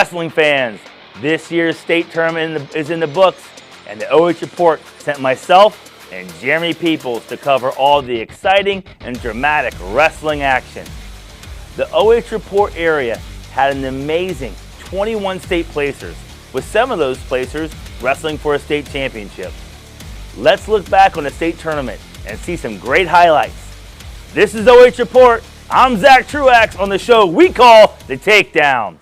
Wrestling fans, this year's state tournament is in the books, and the OH Report sent myself and Jeremy Peoples to cover all the exciting and dramatic wrestling action. The OH Report area had an amazing 21 state placers, with some of those placers wrestling for a state championship. Let's look back on the state tournament and see some great highlights. This is OH Report. I'm Zack Truax on the show we call The Takedown.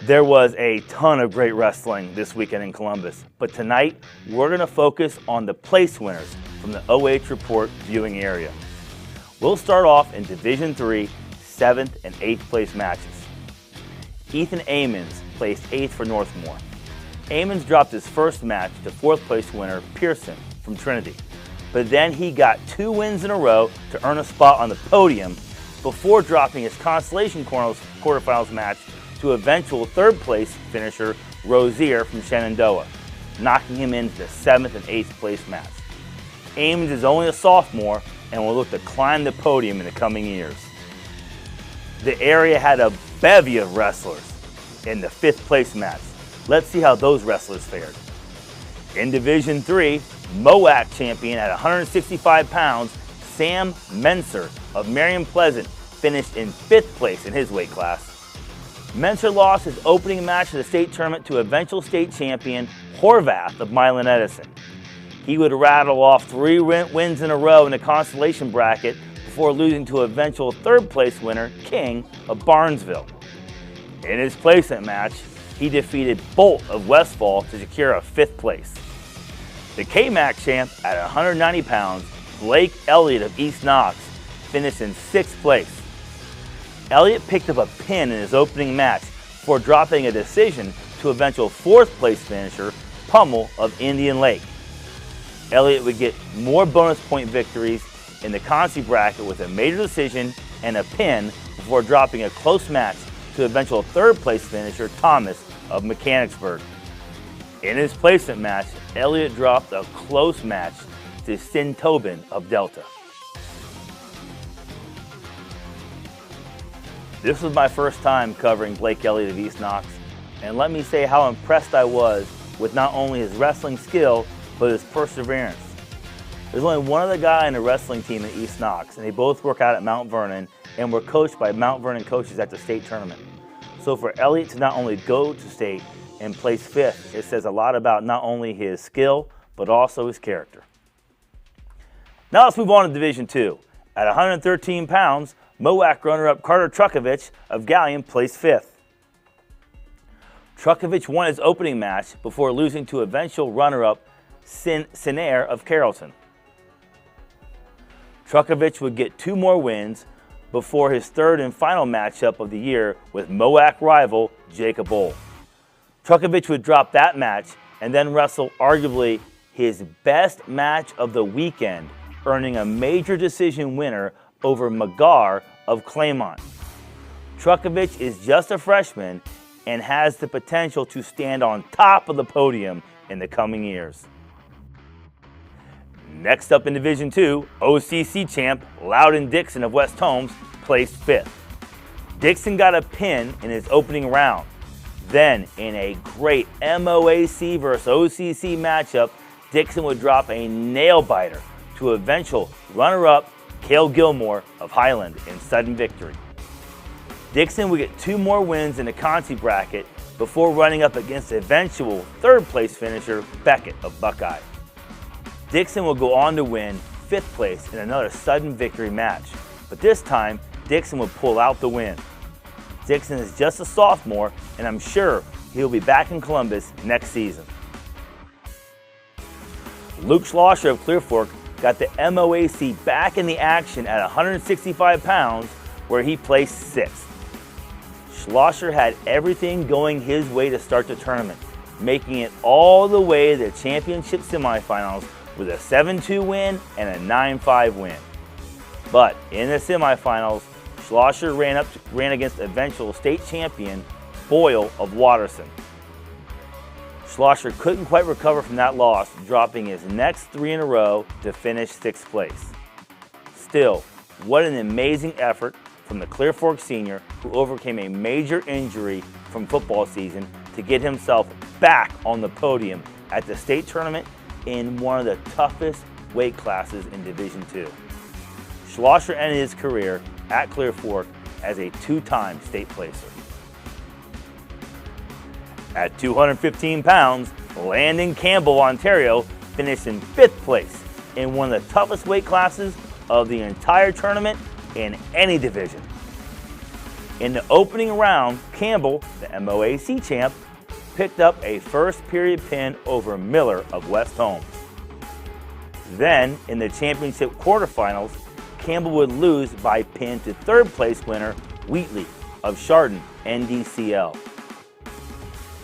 There was a ton of great wrestling this weekend in Columbus, but tonight we're going to focus on the place winners from the OH Report viewing area. We'll start off in Division III, 7th and 8th place matches. Ethan Amons placed 8th for Northmore. Amons dropped his first match to 4th place winner Pearson from Trinity, but then he got 2 wins in a row to earn a spot on the podium before dropping his consolation quarterfinals match to eventual 3rd place finisher Rozier from Shenandoah, knocking him into the 7th and 8th place match. Amons is only a sophomore and will look to climb the podium in the coming years. The area had a bevy of wrestlers in the 5th place match. Let's see how those wrestlers fared. In Division III, MOAC champion at 165 pounds, Sam Menser of Marion Pleasant finished in 5th place in his weight class. Menser lost his opening match of the state tournament to eventual state champion Horvath of Milan Edison. He would rattle off 3 wins in a row in the consolation bracket before losing to eventual 3rd place winner King of Barnesville. In his placement match, he defeated Bolt of Westfall to secure a 5th place. The KMAC champ at 190 pounds, Blake Elliott of East Knox, finished in 6th place. Elliott picked up a pin in his opening match before dropping a decision to eventual 4th place finisher Pummel of Indian Lake. Elliott would get more bonus point victories in the Consi bracket with a major decision and a pin before dropping a close match to eventual 3rd place finisher Thomas of Mechanicsburg. In his placement match, Elliott dropped a close match to Sin Tobin of Delta. This was my first time covering Blake Elliott of East Knox, and let me say how impressed I was with not only his wrestling skill, but his perseverance. There's only one other guy in the wrestling team at East Knox, and they both work out at Mount Vernon and were coached by Mount Vernon coaches at the state tournament. So for Elliott to not only go to state and place 5th, it says a lot about not only his skill, but also his character. Now let's move on to Division II. At 113 pounds, MOAC runner-up Carter Trukovich of Gallium placed 5th. Trukovich won his opening match before losing to eventual runner-up Sinair of Carrollton. Trukovich would get 2 more wins before his 3rd and final matchup of the year with MOAC rival Jacob Ohl. Trukovich would drop that match and then wrestle arguably his best match of the weekend, earning a major decision winner over Magar of Claymont. Trukovich is just a freshman and has the potential to stand on top of the podium in the coming years. Next up in Division II, OCC champ Loudon Dixon of West Holmes placed 5th. Dixon got a pin in his opening round. Then, in a great MOAC versus OCC matchup, Dixon would drop a nail-biter to eventual runner-up Cale Gilmore of Highland in sudden victory. Dixon would get 2 more wins in the Consi bracket before running up against eventual 3rd place finisher Beckett of Buckeye. Dixon will go on to win 5th place in another sudden victory match, but this time Dixon would pull out the win. Dixon is just a sophomore, and I'm sure he'll be back in Columbus next season. Luke Schlosser of Clear Fork got the MOAC back in the action at 165 pounds, where he placed 6th. Schlosser had everything going his way to start the tournament. making it all the way to the championship semifinals with a 7-2 win and a 9-5 win. But in the semifinals, Schlosser ran against eventual state champion Boyle of Watterson. Schlosser couldn't quite recover from that loss, dropping his next 3 in a row to finish 6th place. Still, what an amazing effort from the Clear Fork senior who overcame a major injury from football season to get himself back on the podium at the state tournament in one of the toughest weight classes in Division II. Schlosser ended his career at Clear Fork as a 2-time state placer. At 215 pounds, Landon Campbell, Ontario, finished in 5th place in one of the toughest weight classes of the entire tournament in any division. In the opening round, Campbell, the MOAC champ, picked up a first period pin over Miller of West Holmes. Then, in the championship quarterfinals, Campbell would lose by pin to 3rd place winner Wheatley of Chardon, NDCL.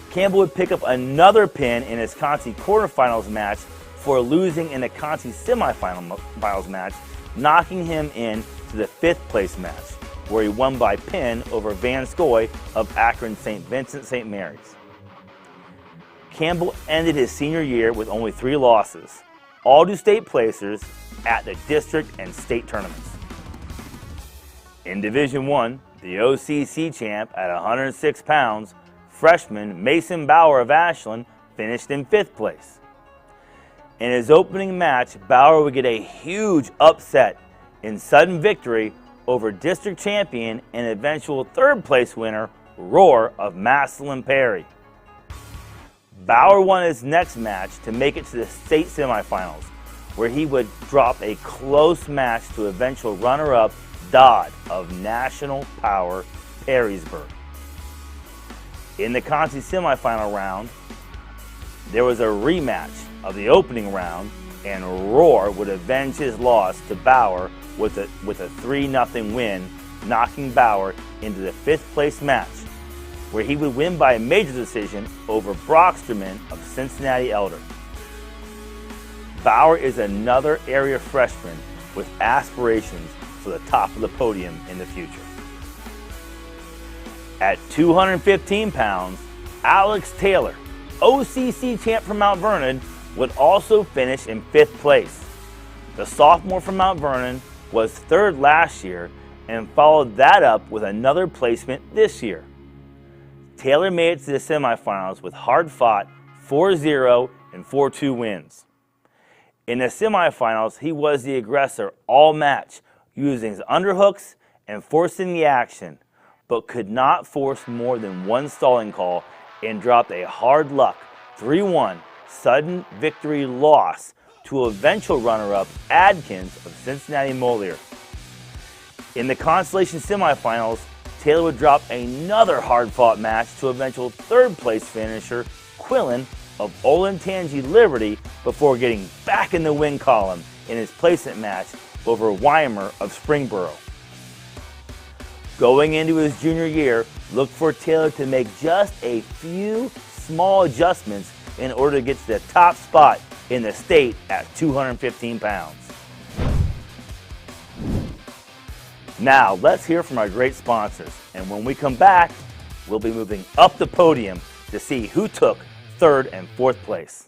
Campbell would pick up another pin in his Concy quarterfinals match for losing in the Concy semifinals match, knocking him in to the 5th place match, where he won by pin over Van Scoy of Akron St. Vincent St. Mary's. Campbell ended his senior year with only 3 losses, all to state placers at the district and state tournaments. In Division I, the OCC champ at 106 pounds, freshman Mason Bauer of Ashland finished in 5th place. In his opening match, Bauer would get a huge upset in sudden victory over district champion and eventual 3rd place winner Rohr of Massillon Perry. Bauer won his next match to make it to the state semifinals, where he would drop a close match to eventual runner-up Dodd of National Power Perrysburg. In the Concy semifinal round, there was a rematch of the opening round, and Rohr would avenge his loss to Bauer with a 3-0 win, knocking Bauer into the 5th place match, where he would win by a major decision over Brocksterman of Cincinnati Elder. Bauer is another area freshman with aspirations for the top of the podium in the future. At 215 pounds, Alex Taylor, OCC champ from Mount Vernon, would also finish in 5th place. The sophomore from Mount Vernon was 3rd last year and followed that up with another placement this year. Taylor made it to the semifinals with hard-fought 4-0 and 4-2 wins. In the semifinals, he was the aggressor all match, using his underhooks and forcing the action, but could not force more than one stalling call and dropped a hard luck 3-1 sudden victory loss to eventual runner-up Adkins of Cincinnati Moliere. In the consolation semifinals, Taylor would drop another hard-fought match to eventual 3rd place finisher Quillen of Olentangy Liberty before getting back in the win column in his placement match over Weimer of Springboro. Going into his junior year, look for Taylor to make just a few small adjustments in order to get to the top spot in the state at 215 pounds. Now, let's hear from our great sponsors, and when we come back, we'll be moving up the podium to see who took 3rd and 4th place.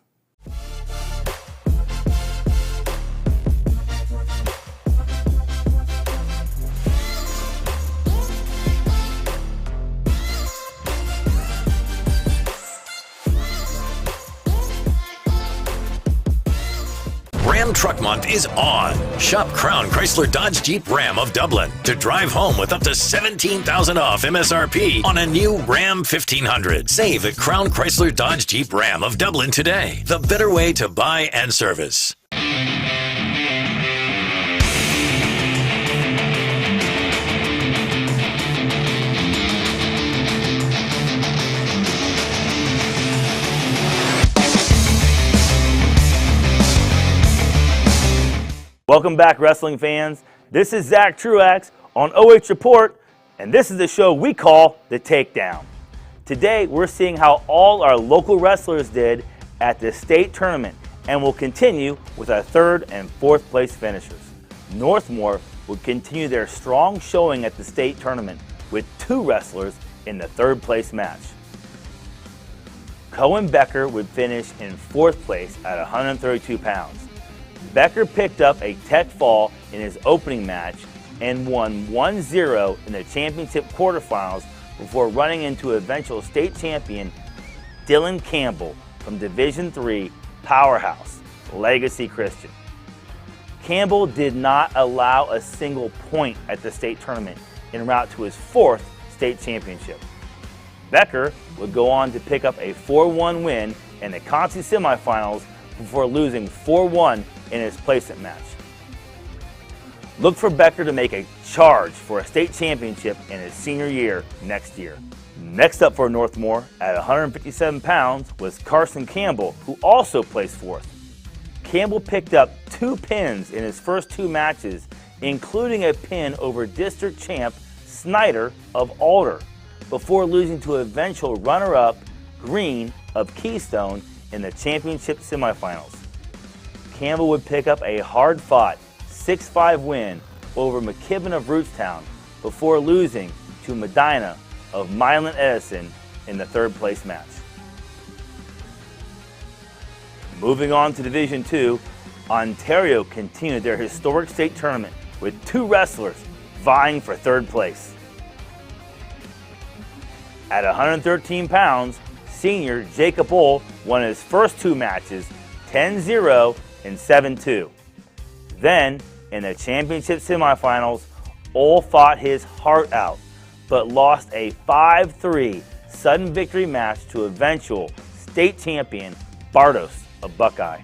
Ram Truck Month is on. Shop Crown Chrysler Dodge Jeep Ram of Dublin to drive home with up to $17,000 off MSRP on a new Ram 1500. Save at Crown Chrysler Dodge Jeep Ram of Dublin today. The better way to buy and service. Welcome back, wrestling fans. This is Zack Truax on OH Report, and this is the show we call The Takedown. Today, we're seeing how all our local wrestlers did at the state tournament, and we'll continue with our 3rd and 4th place finishers. Northmore would continue their strong showing at the state tournament with 2 wrestlers in the 3rd place match. Cohen Becker would finish in 4th place at 132 pounds. Becker picked up a tech fall in his opening match and won 1-0 in the championship quarterfinals before running into eventual state champion Dylan Campbell from Division III powerhouse Legacy Christian. Campbell did not allow a single point at the state tournament en route to his 4th state championship. Becker would go on to pick up a 4-1 win in the Conti semifinals before losing 4-1 in his placement match. Look for Becker to make a charge for a state championship in his senior year next year. Next up for Northmore at 157 pounds was Carson Campbell, who also placed 4th. Campbell picked up 2 pins in his first 2 matches, including a pin over district champ Snyder of Alder, before losing to eventual runner-up Green of Keystone in the championship semifinals. Campbell would pick up a hard-fought 6-5 win over McKibben of Rootstown before losing to Medina of Milan Edison in the 3rd place match. Moving on to Division II, Ontario continued their historic state tournament with 2 wrestlers vying for 3rd place. At 113 pounds, senior Jacob Ohl won his first 2 matches 10-0 and 7-2. Then, in the championship semifinals, Ohl fought his heart out, but lost a 5-3 sudden victory match to eventual state champion Bartos of Buckeye.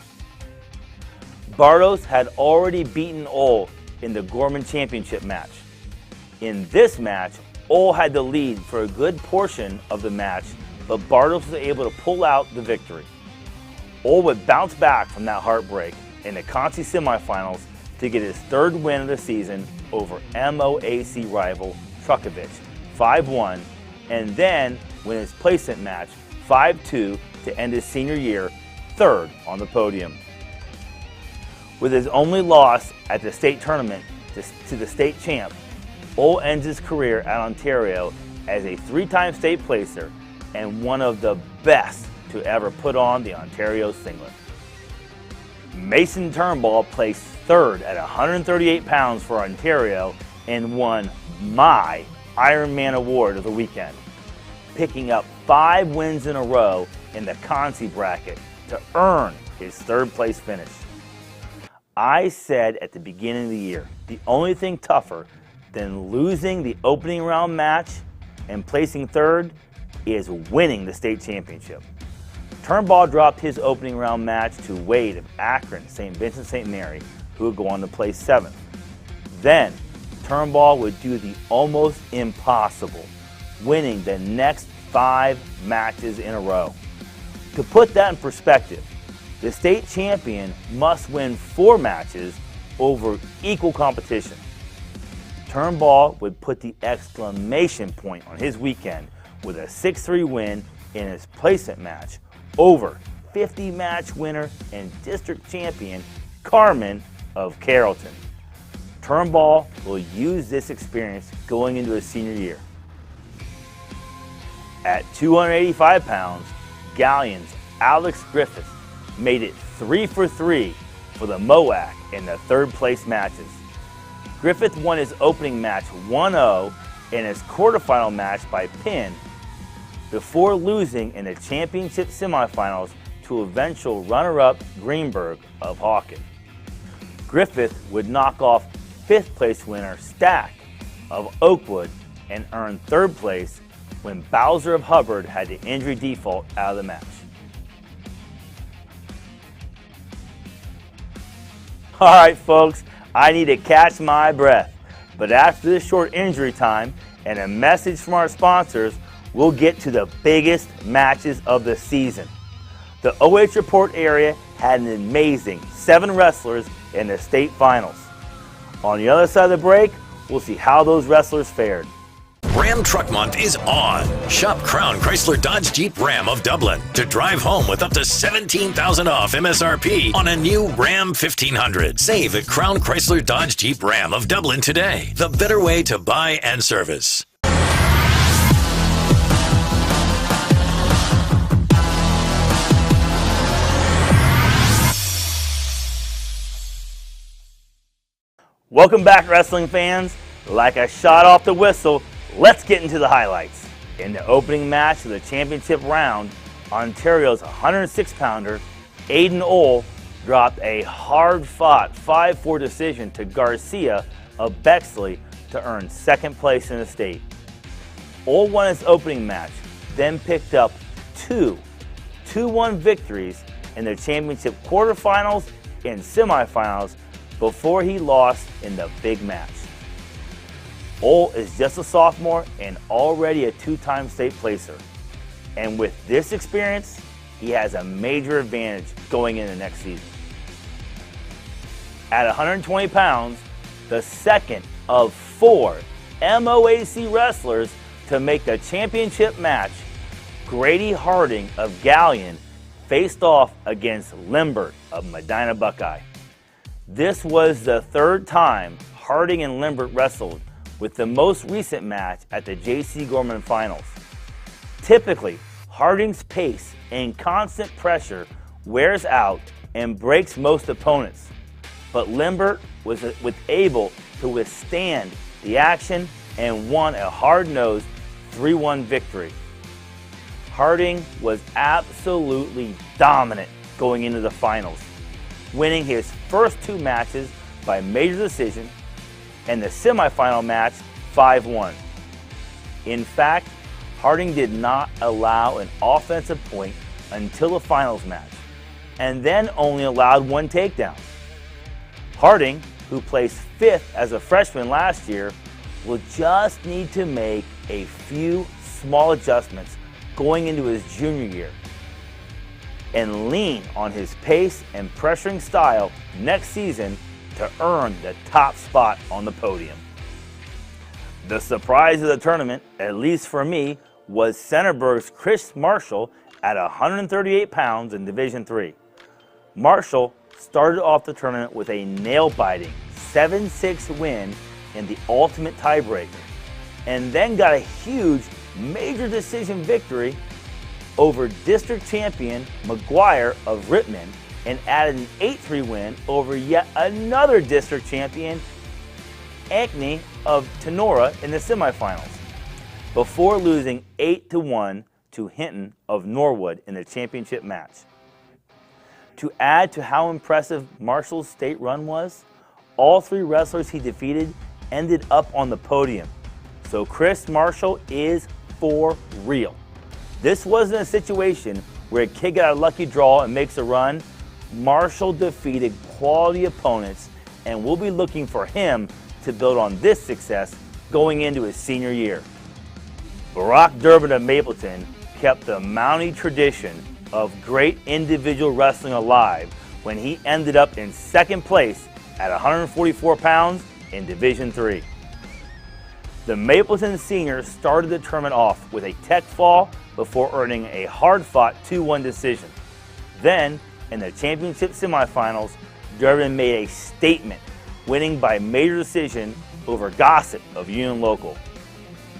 Bartos had already beaten Ohl in the Gorman Championship match. In this match, Ohl had the lead for a good portion of the match, but Bartos was able to pull out the victory. Ohl would bounce back from that heartbreak in the Conti semifinals to get his 3rd win of the season over MOAC rival Trukovich, 5-1, and then win his placement match 5-2 to end his senior year 3rd on the podium. With his only loss at the state tournament to the state champ, Ohl ends his career at Ontario as a 3-time state placer and one of the best to ever put on the Ontario singlet. Mason Turnbull placed 3rd at 138 pounds for Ontario and won my Ironman Award of the weekend, picking up 5 wins in a row in the Conti bracket to earn his 3rd place finish. I said at the beginning of the year, the only thing tougher than losing the opening round match and placing 3rd is winning the state championship. Turnbull dropped his opening round match to Wade of Akron, St. Vincent St. Mary, who would go on to place 7th. Then, Turnbull would do the almost impossible, winning the next 5 matches in a row. To put that in perspective, the state champion must win 4 matches over equal competition. Turnbull would put the exclamation point on his weekend with a 6-3 win in his placement match over 50-match winner and district champion Carmen of Carrollton. Turnbull will use this experience going into his senior year. At 285 pounds, Galleon's Alex Griffith made it 3 for 3 for the MOAC in the 3rd place matches. Griffith won his opening match 1-0 and his quarterfinal match by pin before losing in the championship semifinals to eventual runner-up Greenberg of Hawken. Griffith would knock off 5th place winner Stack of Oakwood and earn 3rd place when Bowser of Hubbard had the injury default out of the match. All right, folks, I need to catch my breath, but after this short injury time and a message from our sponsors, we'll get to the biggest matches of the season. The OH Report area had an amazing 7 wrestlers in the state finals. On the other side of the break, we'll see how those wrestlers fared. Ram Truck Month is on. Shop Crown Chrysler Dodge Jeep Ram of Dublin to drive home with up to $17,000 off MSRP on a new Ram 1500. Save at Crown Chrysler Dodge Jeep Ram of Dublin today. The better way to buy and service. Welcome back, wrestling fans. Like I shot off the whistle, let's get into the highlights. In the opening match of the championship round, Ontario's 106-pounder, Aiden Ole, dropped a hard-fought 5-4 decision to Garcia of Bexley to earn second place in the state. Ole won his opening match, then picked up two 2-1 victories in the championship quarterfinals and semifinals before he lost in the big match. Ole is just a sophomore and already a 2-time state placer. And with this experience, he has a major advantage going into next season. At 120 pounds, the second of 4 MOAC wrestlers to make the championship match, Grady Harding of Galleon faced off against Limbert of Medina Buckeye. This was the third time Harding and Limbert wrestled, with the most recent match at the J.C. Gorman Finals. Typically, Harding's pace and constant pressure wears out and breaks most opponents, but Limbert was able to withstand the action and won a hard-nosed 3-1 victory. Harding was absolutely dominant going into the finals, winning his first 2 matches by major decision and the semifinal match 5-1. In fact, Harding did not allow an offensive point until the finals match, and then only allowed 1 takedown. Harding, who placed 5th as a freshman last year, will just need to make a few small adjustments going into his junior year and lean on his pace and pressuring style next season to earn the top spot on the podium. The surprise of the tournament, at least for me, was Centerburg's Chris Marshall at 138 pounds in Division III. Marshall started off the tournament with a nail-biting 7-6 win in the ultimate tiebreaker, and then got a huge major decision victory over district champion McGuire of Rittman, and added an 8-3 win over yet another district champion, Ankney of Tenora, in the semifinals, before losing 8-1 to Hinton of Norwood in the championship match. To add to how impressive Marshall's state run was, all 3 wrestlers he defeated ended up on the podium. So Chris Marshall is for real. This wasn't a situation where a kid got a lucky draw and makes a run. Marshall defeated quality opponents, and we'll be looking for him to build on this success going into his senior year. Barack Durbin of Mapleton kept the Mountie tradition of great individual wrestling alive when he ended up in second place at 144 pounds in Division III. The Mapleton senior started the tournament off with a tech fall before earning a hard-fought 2-1 decision. Then, in the championship semifinals, Durbin made a statement, winning by major decision over Gossett of Union Local.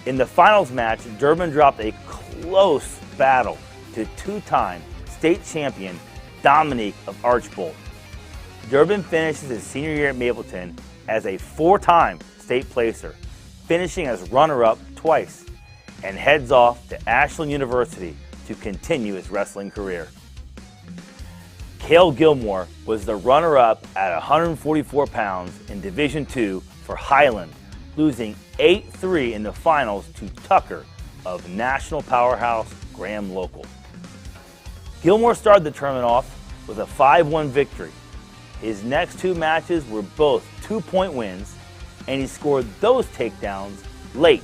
In the finals match, Durbin dropped a close battle to 2-time state champion Dominique of Archbold. Durbin finishes his senior year at Mapleton as a 4-time state placer, finishing as runner-up twice, and heads off to Ashland University to continue his wrestling career. Cale Gilmore was the runner-up at 144 pounds in Division II for Highland, losing 8-3 in the finals to Tucker of national powerhouse Graham Local. Gilmore started the tournament off with a 5-1 victory. His next 2 matches were both 2-point wins, and he scored those takedowns late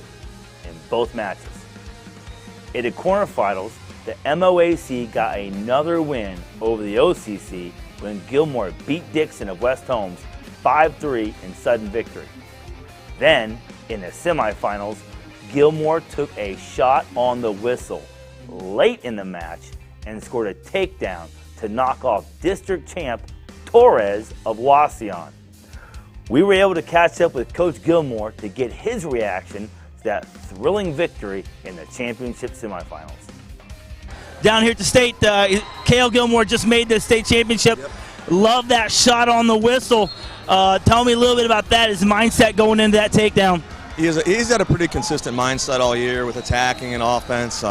in both matches. In the quarterfinals, the MOAC got another win over the OCC when Gilmore beat Dixon of West Holmes 5-3 in sudden victory. Then, in the semifinals, Gilmore took a shot on the whistle late in the match and scored a takedown to knock off district champ Torres of Wauseon. We were able to catch up with Coach Gilmore to get his reaction to that thrilling victory in the championship semifinals. Down here at the state, Cale Gilmore just made the state championship. Yep. Love that shot on the whistle. Tell me a little bit about that, his mindset going into that takedown. He's had a pretty consistent mindset all year with attacking and offense.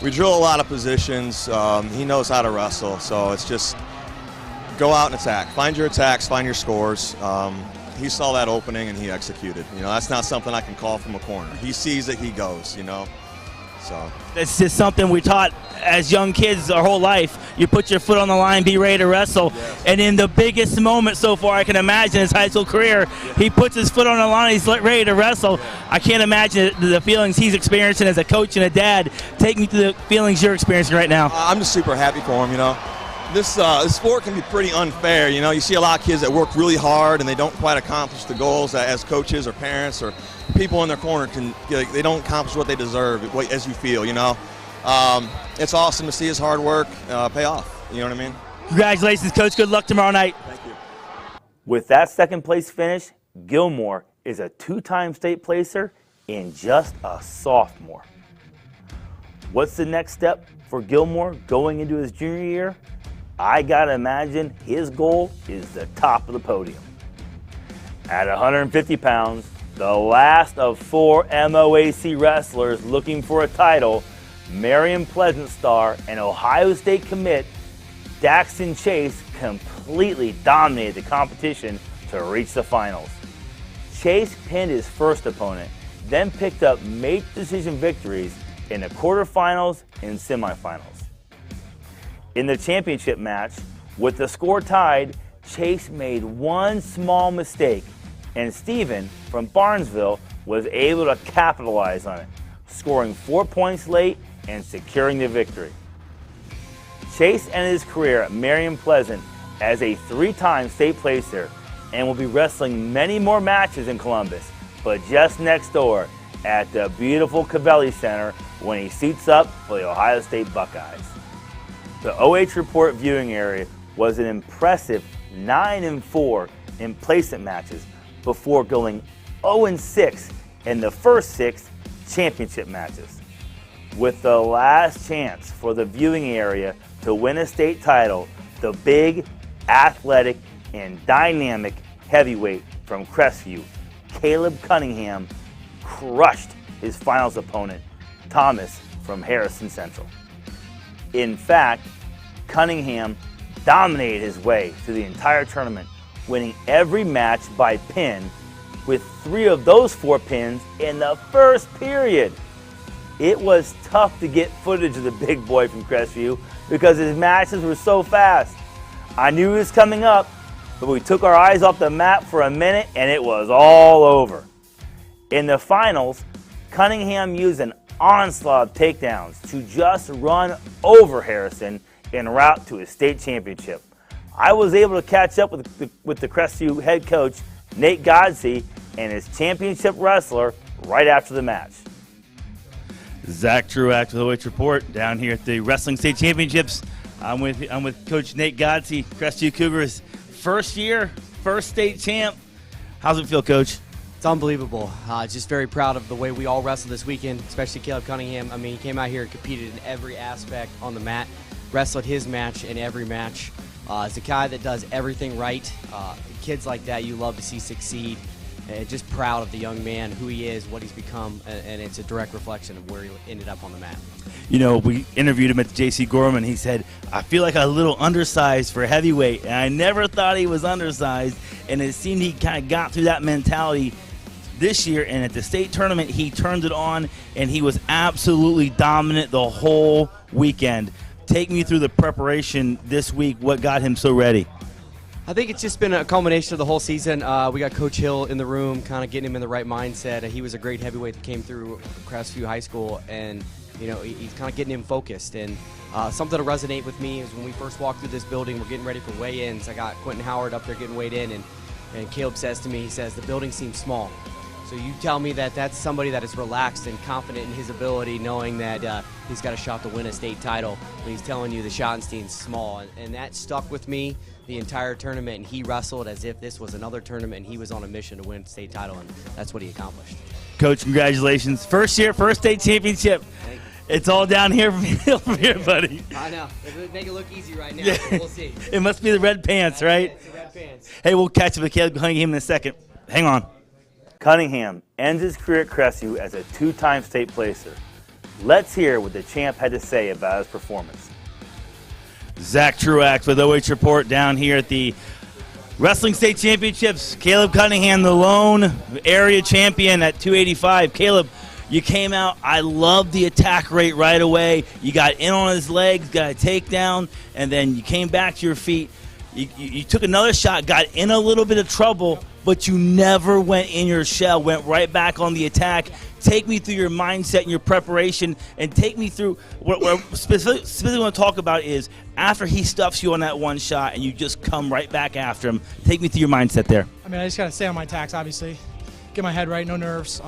We drill a lot of positions. He knows how to wrestle, so it's just go out and attack. Find your attacks, find your scores. He saw that opening and he executed. That's not something I can call from a corner. He sees it, he goes, So That's just something we taught as young kids our whole life. You put your foot on the line, be ready to wrestle. Yes. And in the biggest moment so far I can imagine his high school career, he puts his foot on the line, he's ready to wrestle. I can't imagine the feelings he's experiencing as a coach and a dad. Take me through the feelings you're experiencing right now. I'm just super happy for him, This sport can be pretty unfair, You see a lot of kids that work really hard and they don't quite accomplish the goals that as coaches or parents or people in their corner they don't accomplish what they deserve, as you feel, It's awesome to see his hard work pay off, you know what I mean? Congratulations, Coach. Good luck tomorrow night. Thank you. With that second place finish, Gilmore is a two-time state placer and just a sophomore. What's the next step for Gilmore going into his junior year? I gotta imagine his goal is the top of the podium. At 150 pounds, the last of 4 MOAC wrestlers looking for a title, Marion Pleasant star and Ohio State commit Daxton Chase completely dominated the competition to reach the finals. Chase pinned his first opponent, then picked up major decision victories in the quarterfinals and semifinals. In the championship match, with the score tied, Chase made one small mistake, and Steven from Barnesville was able to capitalize on it, scoring 4 points late and securing the victory. Chase ended his career at Marion Pleasant as a 3-time state placer and will be wrestling many more matches in Columbus, but just next door at the beautiful Cavelli Center when he suits up for the Ohio State Buckeyes. The OH Report viewing area was an impressive 9-4 in placement matches before going 0-6 in the first 6 championship matches. With the last chance for the viewing area to win a state title, the big, athletic, and dynamic heavyweight from Crestview, Caleb Cunningham, crushed his finals opponent, Thomas from Harrison Central. In fact, Cunningham dominated his way through the entire tournament, winning every match by pin, with 3 of those 4 pins in the first period. It was tough to get footage of the big boy from Crestview because his matches were so fast. I knew he was coming up, but we took our eyes off the map for a minute and it was all over. In the finals, Cunningham used an onslaught of takedowns to just run over Harrison en route to his state championship. I was able to catch up with the Crestview head coach, Nate Godsey, and his championship wrestler right after the match. Zack Truax with OH Report down here at the Wrestling State Championships. I'm with Coach Nate Godsey, Crestview Cougars. First year, first state champ. How's it feel, Coach? It's unbelievable. Just very proud of the way we all wrestled this weekend, especially Caleb Cunningham. I mean, he came out here and competed in every aspect on the mat, wrestled his match in every match. He's a guy that does everything right. Kids like that you love to see succeed. And just proud of the young man, who he is, what he's become, and it's a direct reflection of where he ended up on the mat. You know, we interviewed him at the J.C. Gorman. He said, I feel like a little undersized for heavyweight, and I never thought he was undersized, and it seemed he kind of got through that mentality this year, and at the state tournament, he turned it on, and he was absolutely dominant the whole weekend. Take me through the preparation this week, what got him so ready? I think it's just been a culmination of the whole season. We got Coach Hill in the room, kind of getting him in the right mindset. He was a great heavyweight that came through Crestview High School, and he's kind of getting him focused. And something to resonate with me is when we first walked through this building, we're getting ready for weigh-ins. I got Quentin Howard up there getting weighed in, and Caleb says to me, he says, the building seems small. So you tell me that that's somebody that is relaxed and confident in his ability, knowing that he's got a shot to win a state title. When he's telling you the Schottenstein's small, and that stuck with me the entire tournament. And he wrestled as if this was another tournament, and he was on a mission to win state title, and that's what he accomplished. Coach, congratulations! First state championship. It's all down here from here, buddy. I know. It would make it look easy right now, but we'll see. It must be the red pants, right? It's the red pants. Hey, we'll catch up with Caleb Cunningham in a second. Hang on. Cunningham ends his career at Crestview as a two-time state placer. Let's hear what the champ had to say about his performance. Zack Truax with OH Report down here at the Wrestling State Championships. Caleb Cunningham, the lone area champion at 285. Caleb, you came out. I love the attack rate right away. You got in on his legs, got a takedown, and then you came back to your feet. You took another shot, got in a little bit of trouble, but you never went in your shell, went right back on the attack. Take me through your mindset and your preparation, and take me through what I specifically want to talk about is after he stuffs you on that one shot and you just come right back after him. Take me through your mindset there. I mean, I just got to stay on my attacks, obviously. Get my head right, no nerves,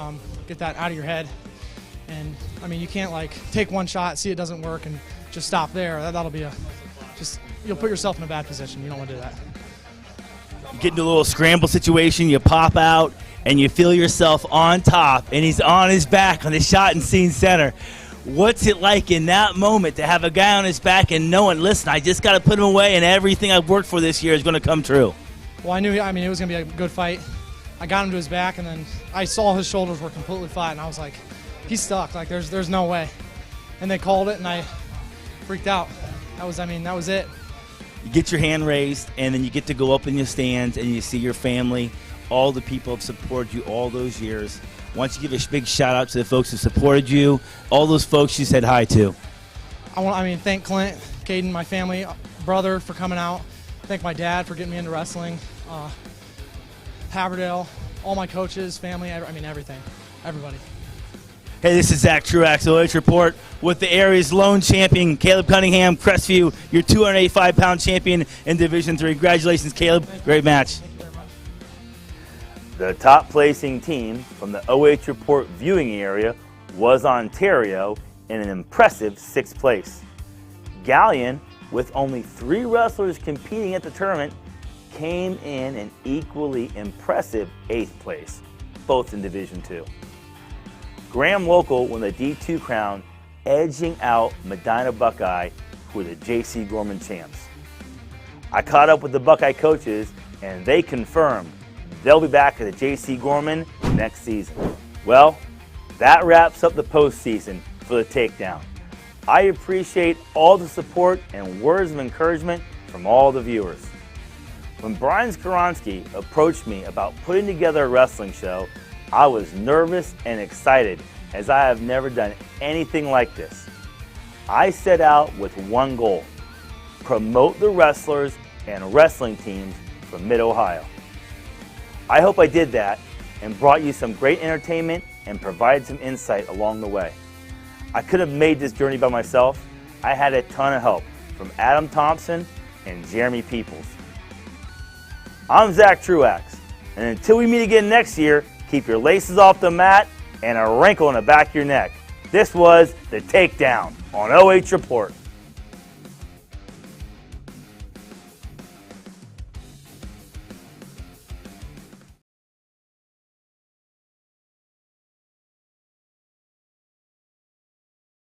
get that out of your head. And, I mean, you can't, take one shot, see it doesn't work, and just stop there. That'll be you'll put yourself in a bad position. You don't want to do that. You get into a little scramble situation, you pop out, and you feel yourself on top, and he's on his back on the shot and scene center. What's it like in that moment to have a guy on his back and knowing, listen, I just got to put him away, and everything I've worked for this year is going to come true? Well, I knew, it was going to be a good fight. I got him to his back, and then I saw his shoulders were completely flat, and I was like, he's stuck. There's no way. And they called it, and I freaked out. That was it. You get your hand raised, and then you get to go up in your stands, and you see your family, all the people have supported you all those years. Why don't you give a big shout-out to the folks who supported you, all those folks you said hi to. Thank Clint, Caden, my family, brother for coming out. Thank my dad for getting me into wrestling. Haverdale, all my coaches, family, everything, everybody. Hey, this is Zack Truax, OH Report, with the area's lone champion, Caleb Cunningham, Crestview, your 285-pound champion in Division III. Congratulations, Caleb. Great match. Thank you very much. The top placing team from the OH Report viewing area was Ontario in an impressive 6th place. Galleon, with only 3 wrestlers competing at the tournament, came in an equally impressive 8th place, both in Division II. Graham Local won the D2 crown, edging out Medina Buckeye, who were the J.C. Gorman champs. I caught up with the Buckeye coaches, and they confirmed they'll be back at the J.C. Gorman next season. Well, that wraps up the postseason for the Takedown. I appreciate all the support and words of encouragement from all the viewers. When Brian Skoronsky approached me about putting together a wrestling show, I was nervous and excited, as I have never done anything like this. I set out with one goal: promote the wrestlers and wrestling teams from Mid-Ohio. I hope I did that and brought you some great entertainment and provided some insight along the way. I could have made this journey by myself. I had a ton of help from Adam Thompson and Jeremy Peoples. I'm Zack Truax, and until we meet again next year, keep your laces off the mat and a wrinkle in the back of your neck. This was The Takedown on OH Report.